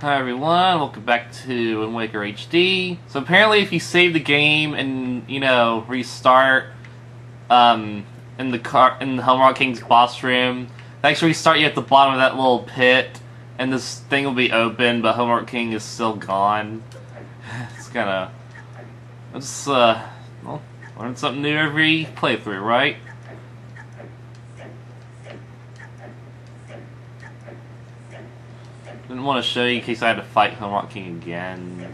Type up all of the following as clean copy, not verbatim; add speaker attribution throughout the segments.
Speaker 1: Hi everyone, welcome back to Wind Waker HD. So apparently if you save the game and, restart in the Homework King's boss room, actually restart you at the bottom of that little pit, and this thing will be open, but Homework King is still gone. It's kinda... Let's, well, learn something new every playthrough, right? Didn't want to show you in case I had to fight Homework King again.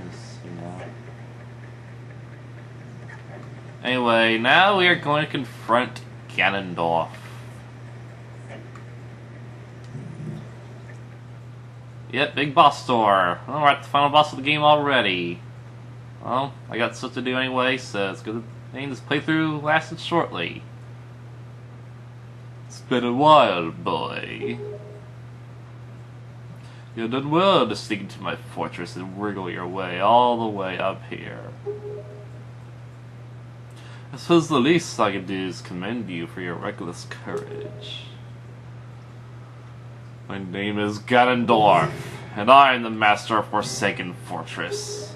Speaker 1: Anyway, now we are going to confront Ganondorf. Yep, big boss door. Oh, we're at the final boss of the game already. Well, I got stuff to do anyway, so it's good thing this playthrough lasted shortly. It's been a while, boy. You done well to sneak into my fortress and wriggle your way all the way up here. I suppose the least I can do is commend you for your reckless courage. My name is Ganondorf, and I am the master of Forsaken Fortress.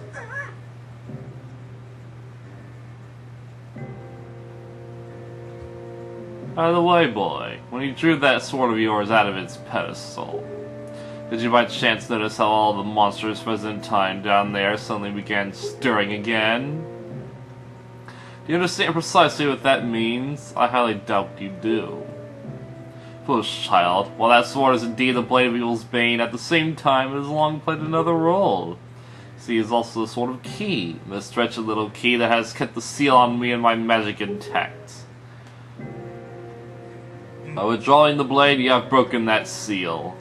Speaker 1: By the way, boy, when you drew that sword of yours out of its pedestal, did you by chance notice how all the monsters present time down there suddenly began stirring again? Do you understand precisely what that means? I highly doubt you do. Foolish child, while that sword is indeed the blade of evil's bane, at the same time it has long played another role. See, it is also a sort of key, this wretched little key that has kept the seal on me and my magic intact. By withdrawing the blade, you have broken that seal.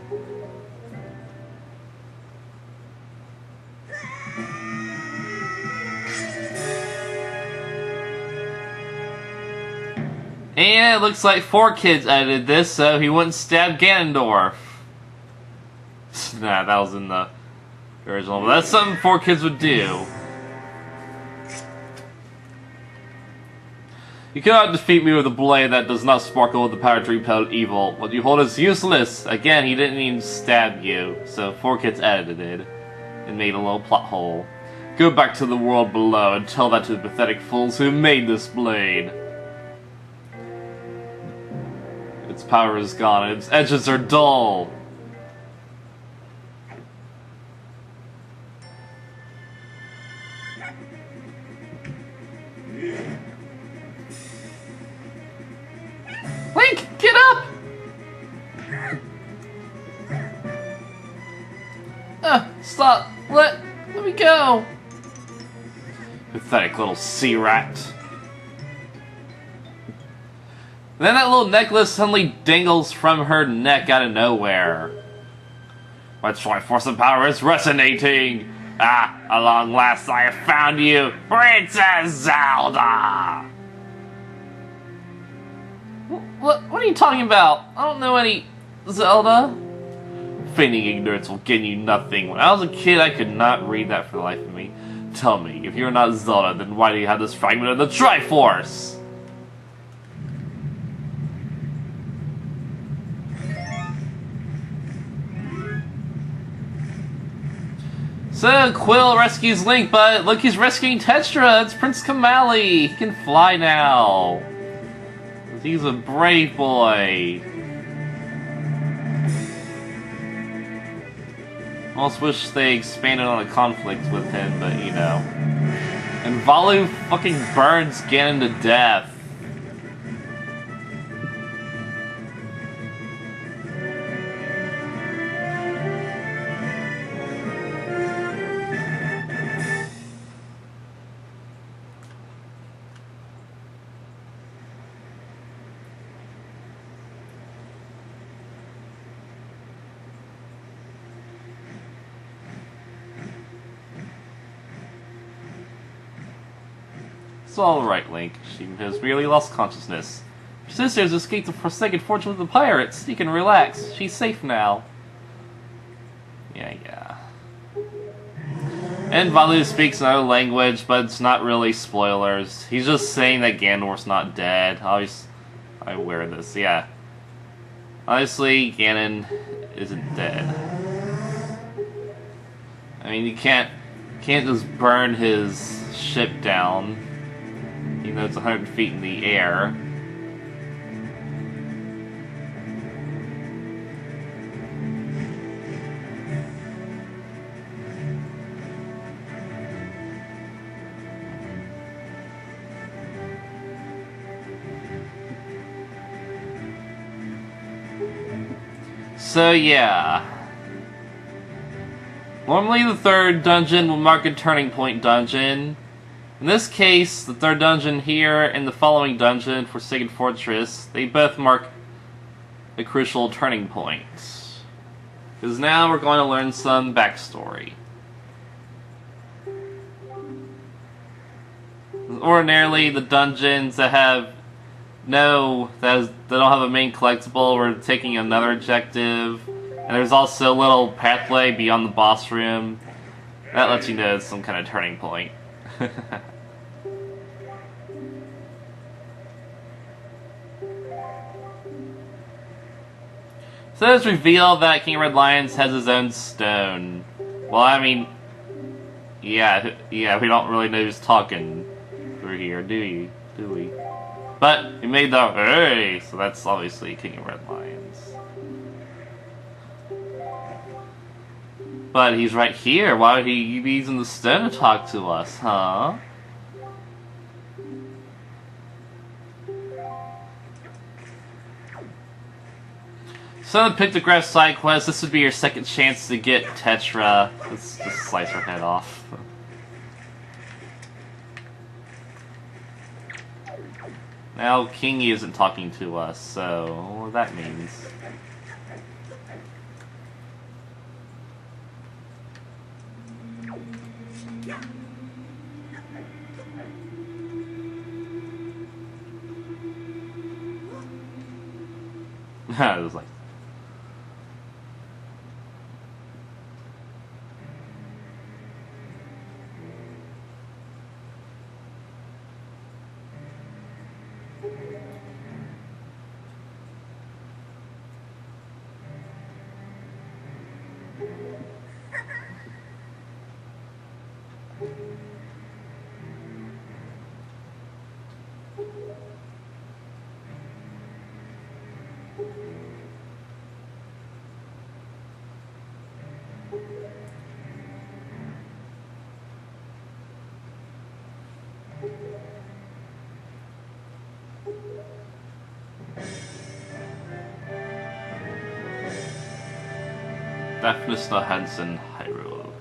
Speaker 1: And it looks like 4Kids edited this so he wouldn't stab Ganondorf. Nah, that was in the original, but that's something 4Kids would do. You cannot defeat me with a blade that does not sparkle with the power to repel evil. What you hold is useless. Again, he didn't even stab you, so 4Kids edited it and made a little plot hole. Go back to the world below and tell that to the pathetic fools who made this blade. Its power is gone, and its edges are dull. Link, get up! Stop! Let me go! Pathetic little sea rat. Then that little necklace suddenly dangles from her neck out of nowhere. My Triforce of Power is resonating! Ah, at long last I have found you, Princess Zelda! What are you talking about? I don't know any Zelda. Feigning ignorance will gain you nothing. When I was a kid, I could not read that for the life of me. Tell me, if you're not Zelda, then why do you have this fragment of the Triforce? So, Quill rescues Link, but look, he's rescuing Tetra! It's Prince Kamali! He can fly now! He's a brave boy! I almost wish they expanded on a conflict with him, but you know. And Valu fucking burns Ganon to death. It's alright, Link. She has merely lost consciousness. Her sister has escaped the Forsaken Fortress with the pirates. You can relax. She's safe now. Yeah. And Valu speaks another language, but it's not really spoilers. He's just saying that Ganondorf's not dead. Obviously, I wear this, yeah. Obviously, Ganon isn't dead. I mean, you can't just burn his ship down. You know, it's 100 feet in the air. So yeah. Normally the third dungeon will mark a turning point dungeon. In this case, the third dungeon here and the following dungeon, Forsaken Fortress, they both mark a crucial turning point. Because now we're going to learn some backstory. Ordinarily, the dungeons that don't have a main collectible, we're taking another objective. And there's also a little pathway beyond the boss room. That lets you know it's some kind of turning point. So it's revealed that King Red Lions has his own stone. Well, I mean, yeah, we don't really know who's talking through here, do we? But we made the hey, so that's obviously King of Red Lions. But he's right here. Why would he be using the stone to talk to us, huh? So the pictograph side quest, this would be your second chance to get Tetra. Let's just slice her head off. Now Kingy isn't talking to us, so what that means. It was like Daphnis the Hansen Hyrule.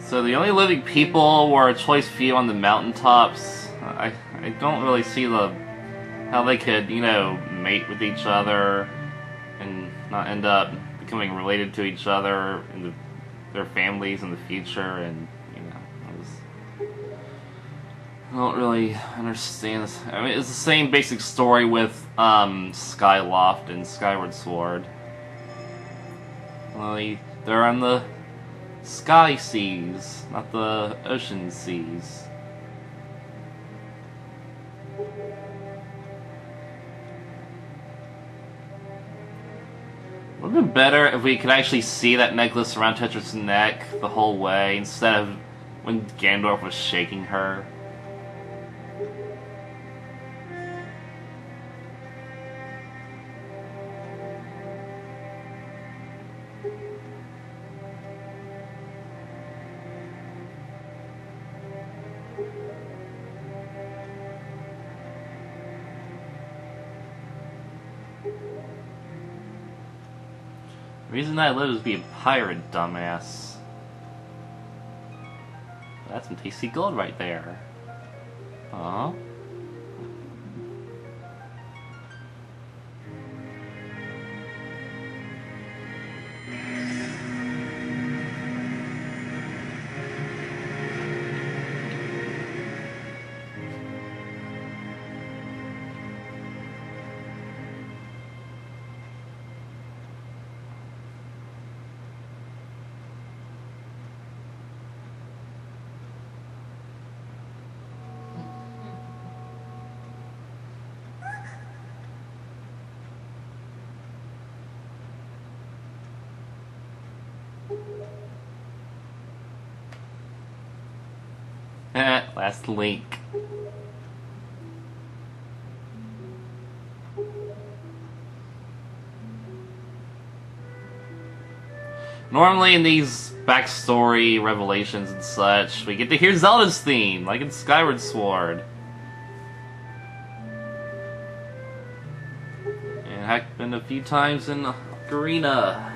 Speaker 1: So the only living people were a choice few on the mountaintops. I don't really see how they could, you know, mate with each other and not end up becoming related to each other and their families in the future. And you know, I don't really understand this. I mean, it's the same basic story with Skyloft and Skyward Sword. Well, they're on the sky seas, not the ocean seas. Would have been better if we could actually see that necklace around Tetra's neck the whole way, instead of when Gandalf was shaking her. The reason I live is to be a pirate, dumbass. That's some tasty gold right there. Huh? Last link. Normally in these backstory revelations and such, we get to hear Zelda's theme, like in Skyward Sword. And it happened a few times in Ocarina.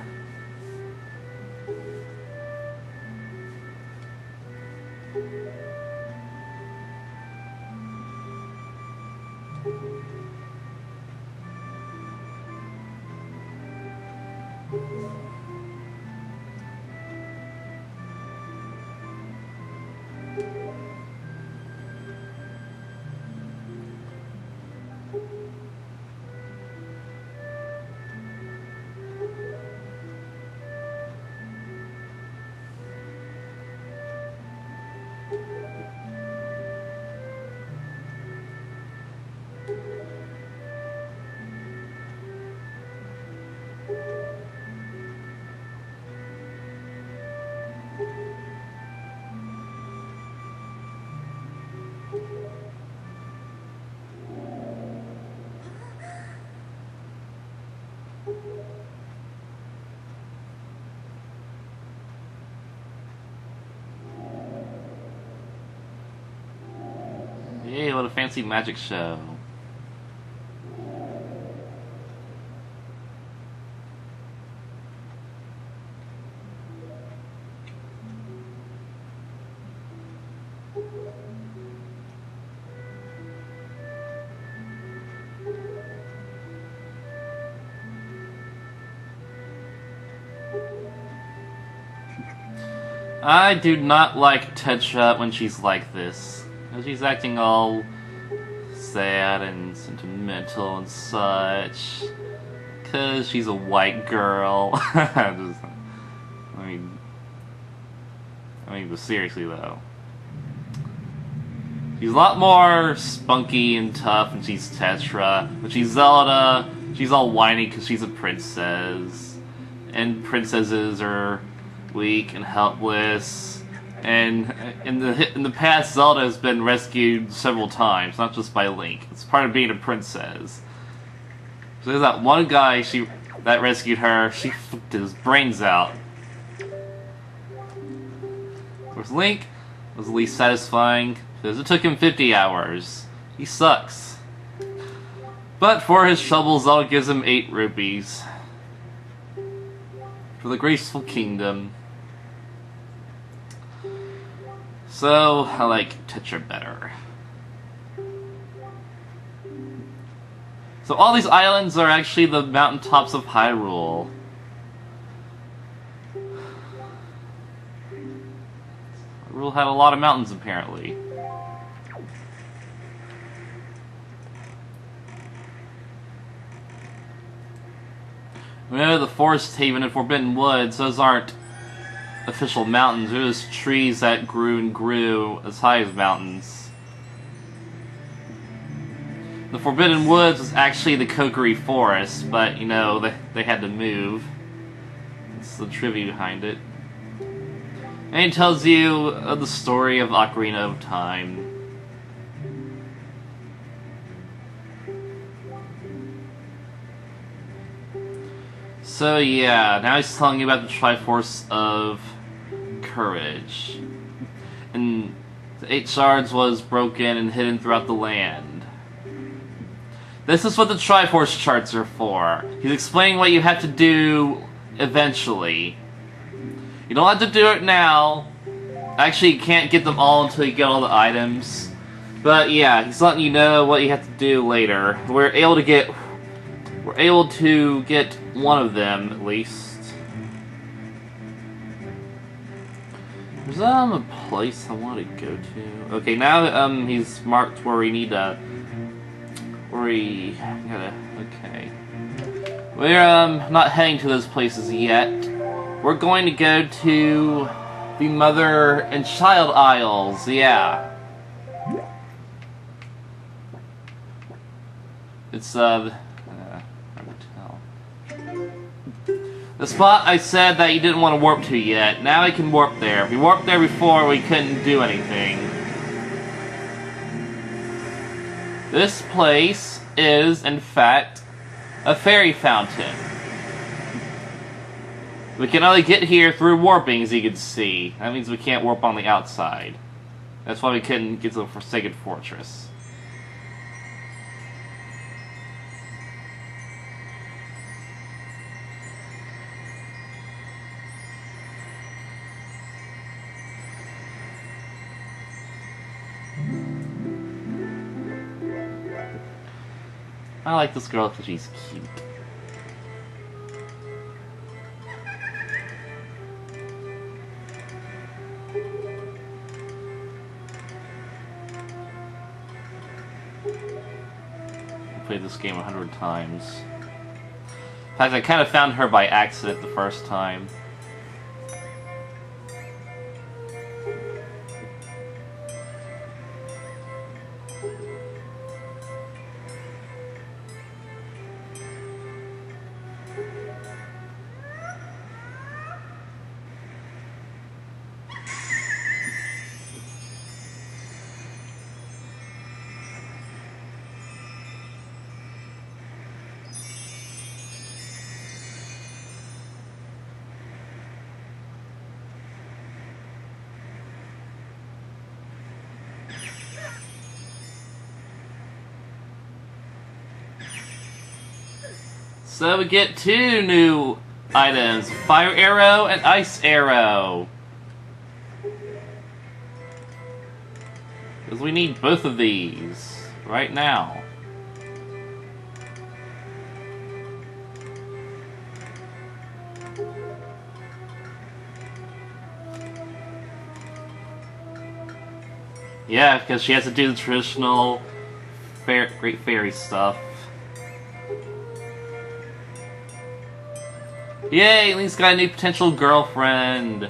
Speaker 1: Yay, what a fancy magic show. I do not like Tetra when she's like this. She's acting all sad and sentimental and such. 'Cause she's a white girl. I mean, but seriously though. She's a lot more spunky and tough when she's Tetra. When she's Zelda, she's all whiny because she's a princess. And princesses are weak and helpless. And in the past, Zelda has been rescued several times, not just by Link. It's part of being a princess. So there's that one guy that rescued her. She fucked his brains out. Of course, Link was the least satisfying because it took him 50 hours. He sucks. But for his trouble, Zelda gives him 8 rupees for the graceful kingdom. So, I like Tetra better. So all these islands are actually the mountaintops of Hyrule. Hyrule had a lot of mountains, apparently. Remember the Forest Haven and Forbidden Woods, those aren't official mountains, they're just trees that grew and grew as high as mountains. The Forbidden Woods was actually the Kokiri Forest, but, you know, they had to move. That's the trivia behind it. And it tells you the story of Ocarina of Time. So yeah, now he's telling you about the Triforce of Courage. And the 8 shards was broken and hidden throughout the land. This is what the Triforce charts are for. He's explaining what you have to do eventually. You don't have to do it now. Actually, you can't get them all until you get all the items. But yeah, he's letting you know what you have to do later. We're able to get one of them at least. There's a place I want to go to. Okay, now he's marked where we need to. Okay. We're not heading to those places yet. We're going to go to the mother and child aisles. Yeah. It's hard to tell. The spot I said that you didn't want to warp to yet. Now I can warp there. We warped there before, we couldn't do anything. This place is, in fact, a fairy fountain. We can only get here through warping, as you can see. That means we can't warp on the outside. That's why we couldn't get to the Forsaken Fortress. I like this girl because she's cute. I played this game 100 times. In fact, I kind of found her by accident the first time. So we get two new items, Fire Arrow and Ice Arrow. Because we need both of these right now. Yeah, because she has to do the traditional Great Fairy stuff. Yay, Link's got a new potential girlfriend!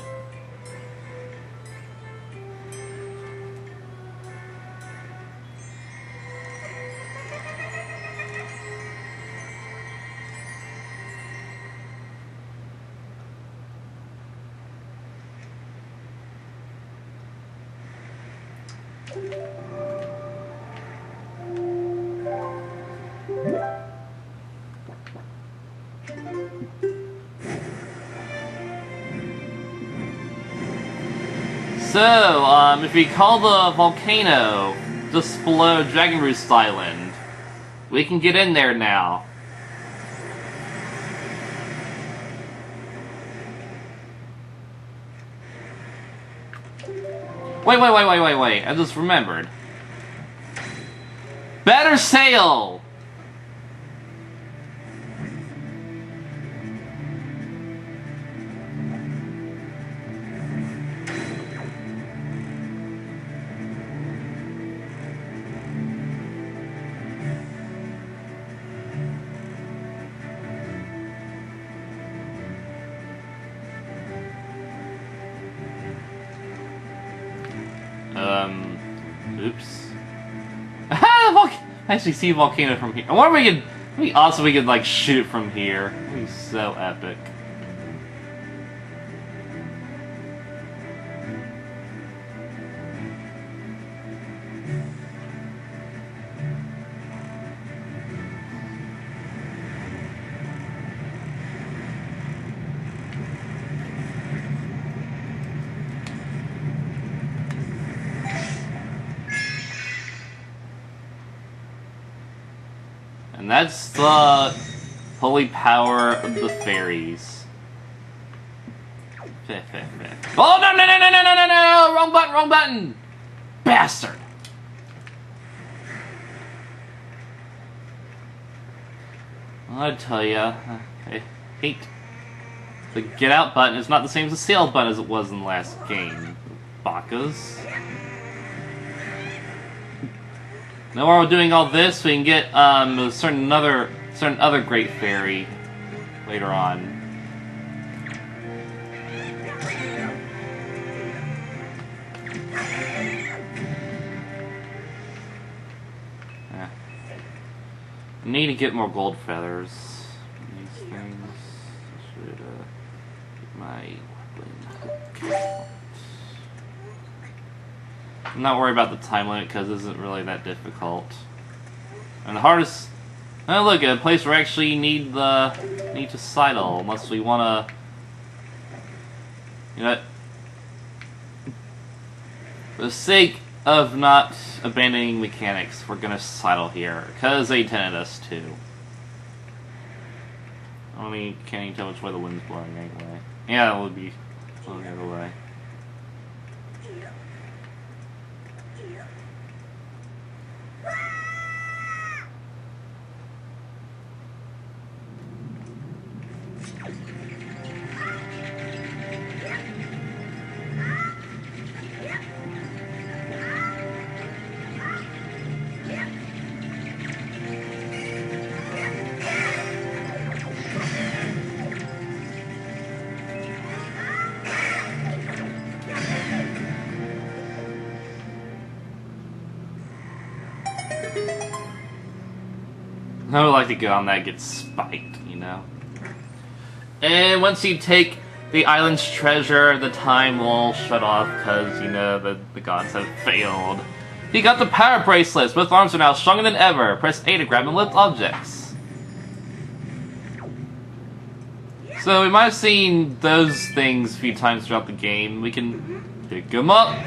Speaker 1: So, if we call the volcano just below Dragon Roost Island, we can get in there now. Wait, I just remembered. Better sail! Oops. I actually see a volcano from here. I wonder if we could. It'd be awesome if we could, like, shoot it from here. It'd be so epic. And that's the holy power of the fairies. Oh, no, no, no, no, no, no, no, no! Wrong button, wrong button! Bastard! I tell ya, I hate the get out button. It's not the same as the sail button as it was in the last game. Bakas. Now while we're doing all this, we can get a certain other great fairy later on. I need to get more gold feathers. These things should get my weapon. I'm not worried about the time limit because it isn't really that difficult. And the hardest. Oh, look, a place where we actually need to sidle, unless we wanna. You know, for the sake of not abandoning mechanics, we're gonna sidle here, because they intended us to. I mean, can't even tell which way the wind's blowing anyway. Yeah, it would be blowing the other way. I would like to go on that and get spiked, you know? And once you take the island's treasure, the time will shut off because, you know, the gods have failed. You got the power bracelets. Both arms are now stronger than ever. Press A to grab and lift objects. So we might have seen those things a few times throughout the game. We can pick them up.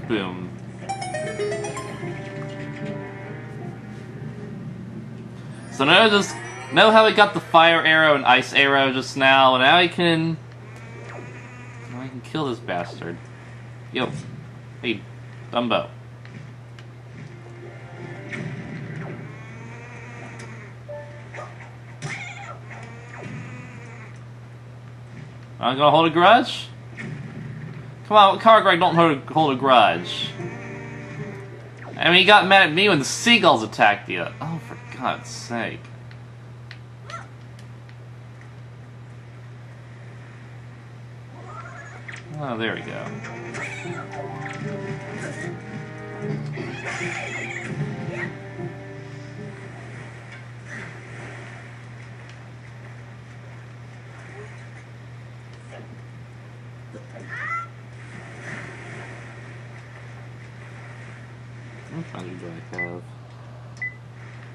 Speaker 1: Boom. So now just know how we got the fire arrow and ice arrow just now, and now I can kill this bastard. Yo, hey, Dumbo. I'm gonna hold a grudge? Come on, Cargreg don't hold a grudge. I mean, he got mad at me when the seagulls attacked you. Oh, for God's sake. Oh, there we go. Which one do I have?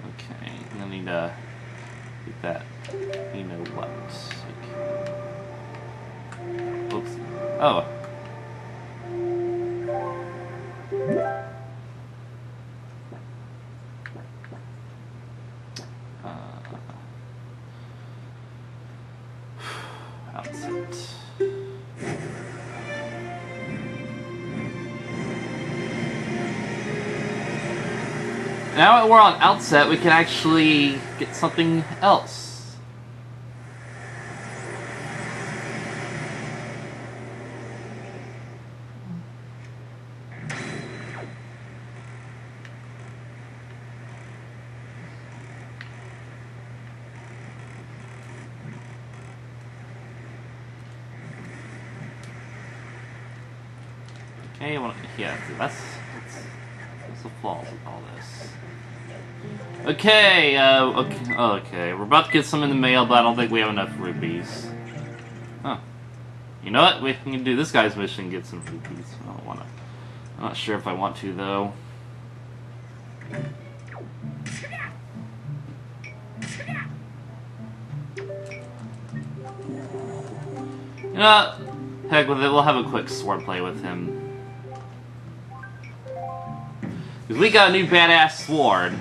Speaker 1: Okay, I need to get that. You know what? Okay. Oops. Oh. Outset. Now that we're on Outset, we can actually get something else. Okay, yeah, that's the flaws of all this. Okay, okay, we're about to get some in the mail, but I don't think we have enough rupees. Huh. You know what? We can do this guy's mission and get some rupees. I don't wanna. I'm not sure if I want to, though. You know what? Heck with it, we'll have a quick swordplay with him. Because we got a new badass sword.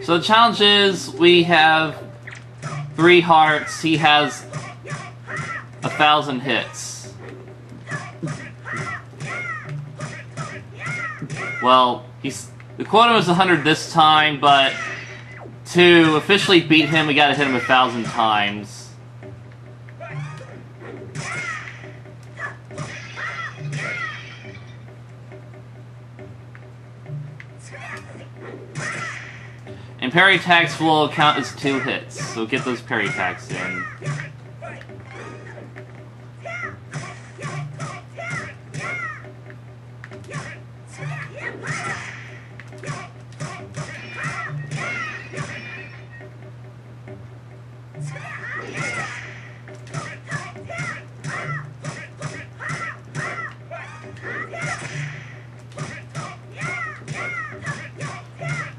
Speaker 1: So the challenge is, we have 3 hearts, he has 1,000 hits. Well, the quota was 100 this time, but to officially beat him, we gotta hit him 1,000 times. And parry attacks will count as 2 hits, so get those parry attacks in.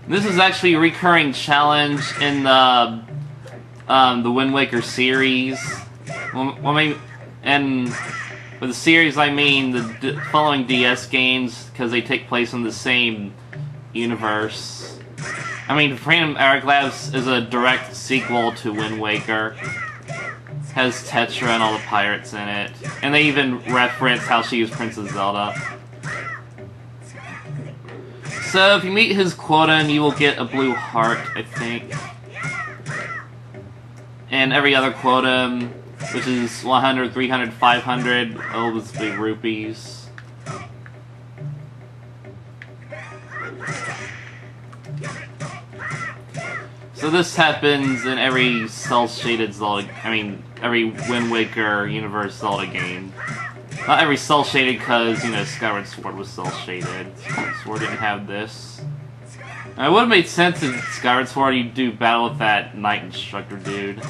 Speaker 1: This is actually a recurring challenge in the Wind Waker series. And with the series, I mean the following DS games, because they take place in the same universe. I mean, Freedom Hourglass is a direct sequel to Wind Waker. Has Tetra and all the pirates in it. And they even reference how she was Princess Zelda. So, if you meet his quota, you will get a blue heart, I think. And every other quota, which is 100, 300, 500, all those big rupees. So this happens in every cel-shaded Zelda, every Wind Waker universe Zelda game. Not every cel-shaded, because, you know, Skyward Sword was cel-shaded. Sword didn't have this. Now, it would have made sense in Skyward Sword you do battle with that Knight Instructor dude.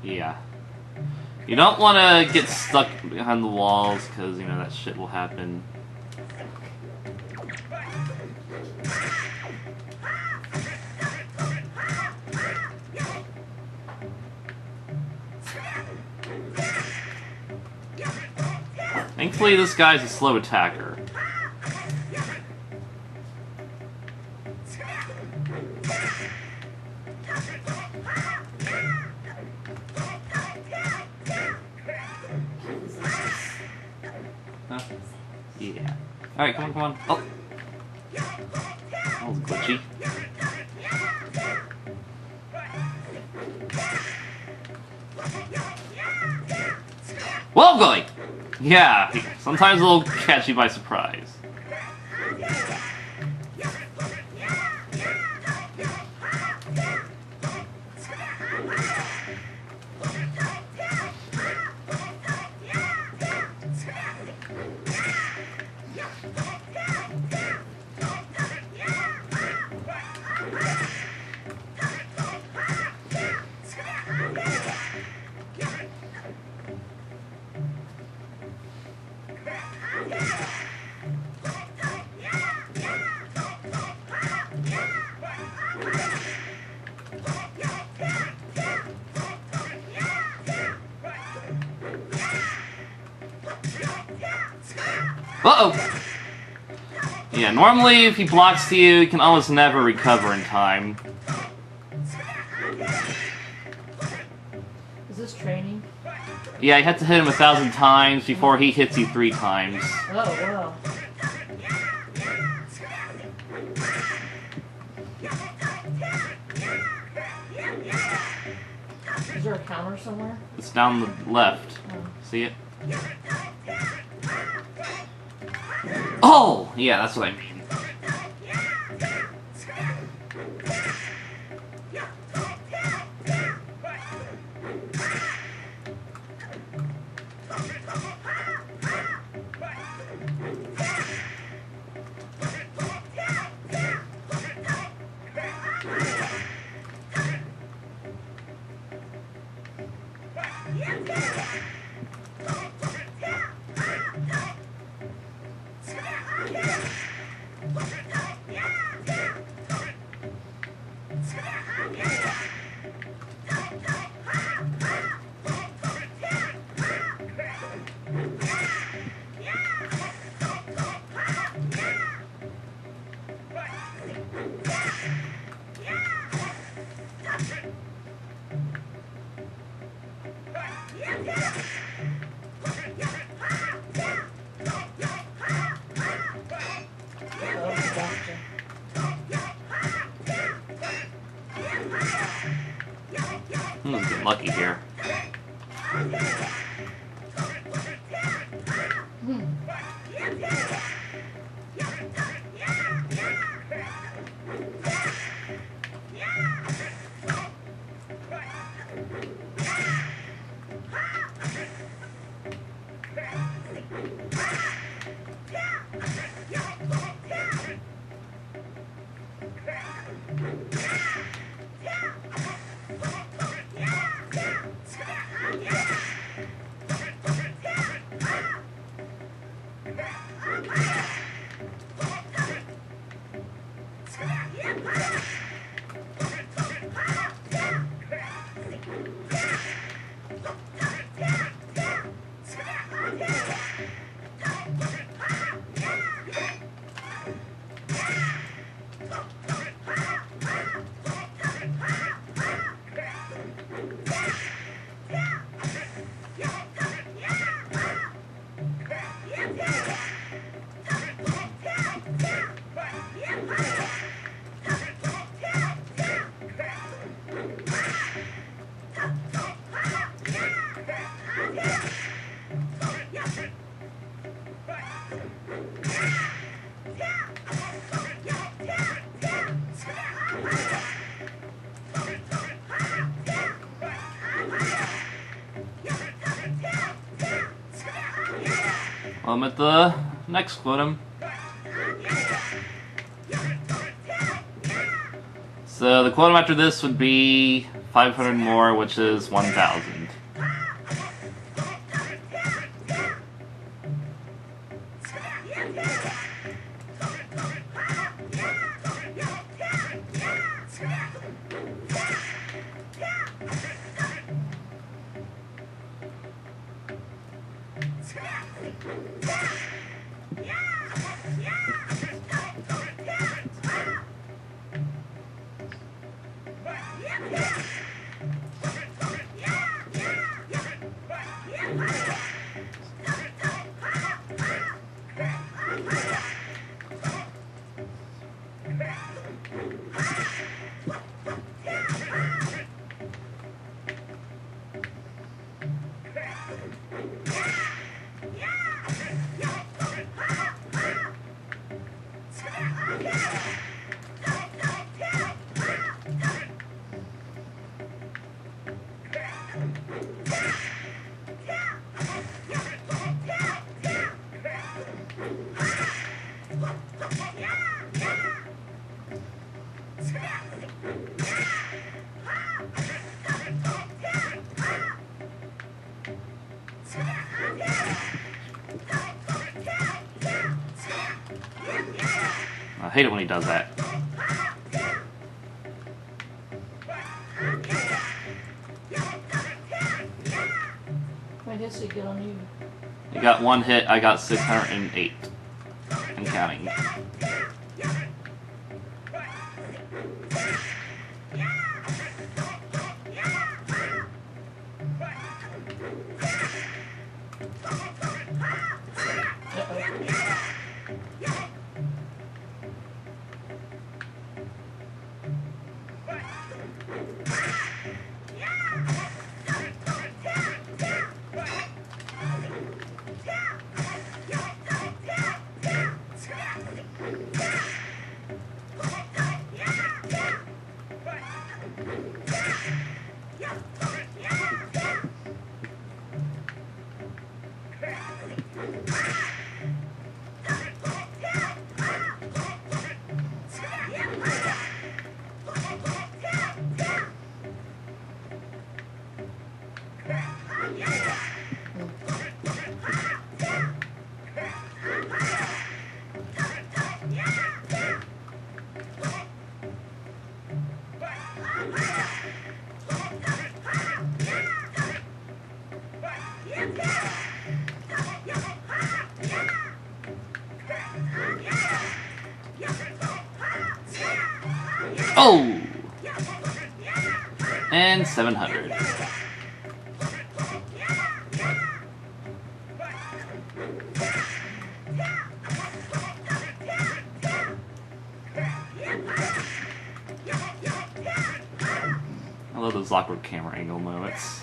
Speaker 1: Yeah. You don't want to get stuck behind the walls, because, you know, that shit will happen. Thankfully, this guy's a slow attacker. Huh? Yeah. Alright, come on. Oh! That was glitchy. Well, going! Yeah, sometimes it'll catch you by surprise. Uh-oh! Yeah, normally if he blocks you, you can almost never recover in time.
Speaker 2: Is this training?
Speaker 1: Yeah, you have to hit him 1,000 times before he hits you 3 times.
Speaker 2: Oh, wow. Is there a counter somewhere?
Speaker 1: It's down the left.
Speaker 2: Oh.
Speaker 1: See it? Oh! Yeah, that's what I mean.
Speaker 2: Oh, gotcha.
Speaker 1: Getting lucky here. I'm at the next quotum. So the quotum after this would be 500 more, which is 1,000. I hate it when he does that.
Speaker 2: What hits did he get on you?
Speaker 1: You got one hit, I got 608. And counting. Oh! And 700. those awkward camera angle moments.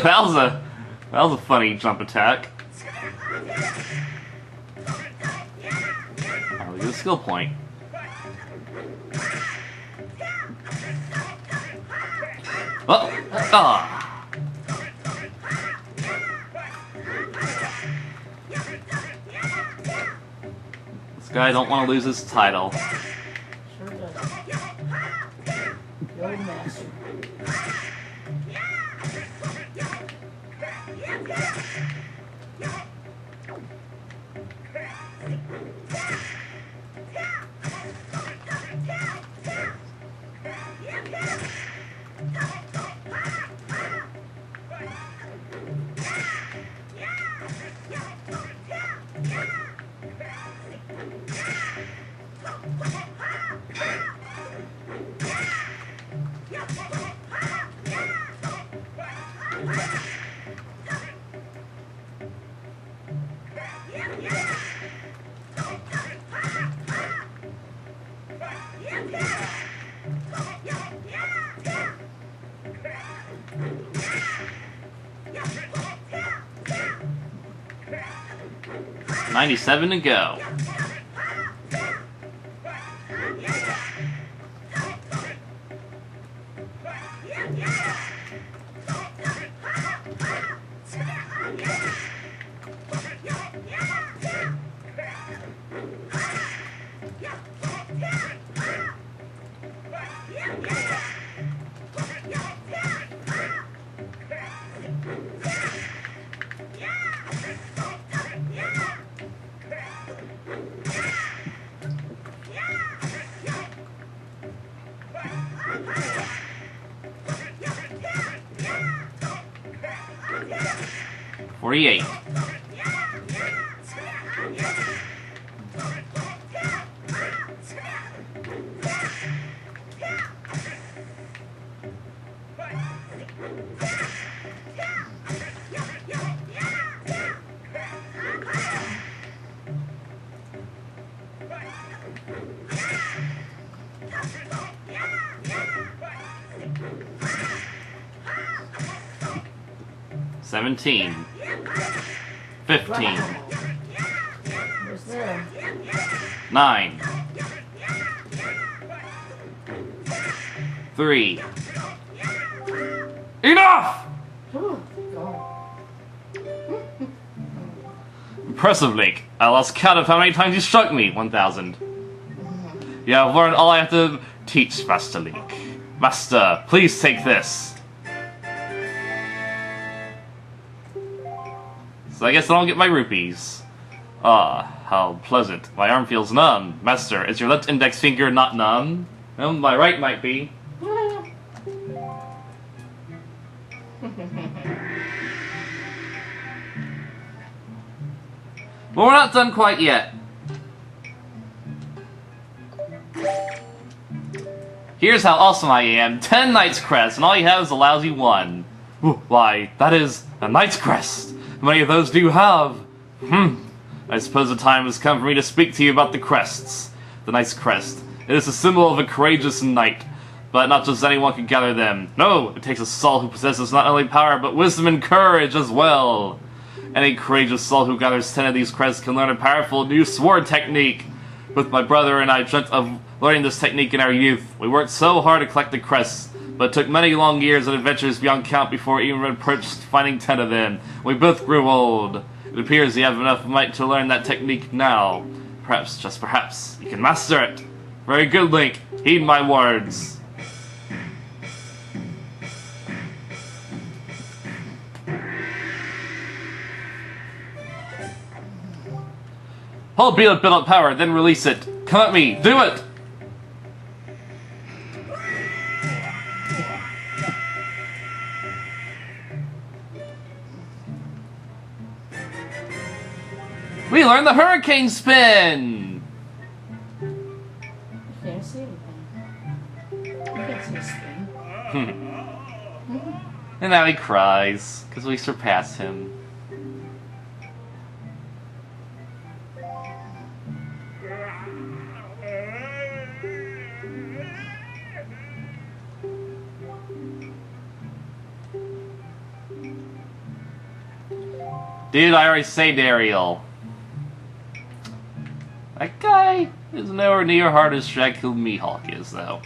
Speaker 1: that was a funny jump attack. I'll get a skill point. Oh! Ah! This guy don't want to lose his title.
Speaker 2: Sure does. The old master.
Speaker 1: $97 to go. $48. $17. $15.
Speaker 2: Who's there?
Speaker 1: $9. $3. Enough!
Speaker 2: Oh, God.
Speaker 1: Impressive, Link. I lost count of how many times you struck me. 1,000. Yeah, I've learned all I have to teach, Master Link. Master, please take this. So I guess I don't get my rupees. Ah, how pleasant. My arm feels numb. Master, is your left index finger not numb? Well, my right might be. But we're not done quite yet. Here's how awesome I am. 10 Knight's Crest, and all you have is a lousy 1. Why, that is a Knight's Crest. How many of those do you have? I suppose the time has come for me to speak to you about the crests. The knight's crest. It is a symbol of a courageous knight. But not just anyone can gather them. No, it takes a soul who possesses not only power, but wisdom and courage as well. Any courageous soul who gathers 10 of these crests can learn a powerful new sword technique. Both my brother and I dreamt of learning this technique in our youth. We worked so hard to collect the crests, but it took many long years and adventures beyond count before we even approached finding 10 of them. We both grew old. It appears you have enough might to learn that technique now. Perhaps, just perhaps, you can master it. Very good, Link. Heed my words. Hold B to build up power, then release it. Come at me. Do it! We learned the hurricane spin!
Speaker 2: You can't see anything. You can't see a spin.
Speaker 1: And now he cries, because we surpassed him. Dude, I already saved Ariel. That guy is nowhere near hard as Dracula Mihawk is, though.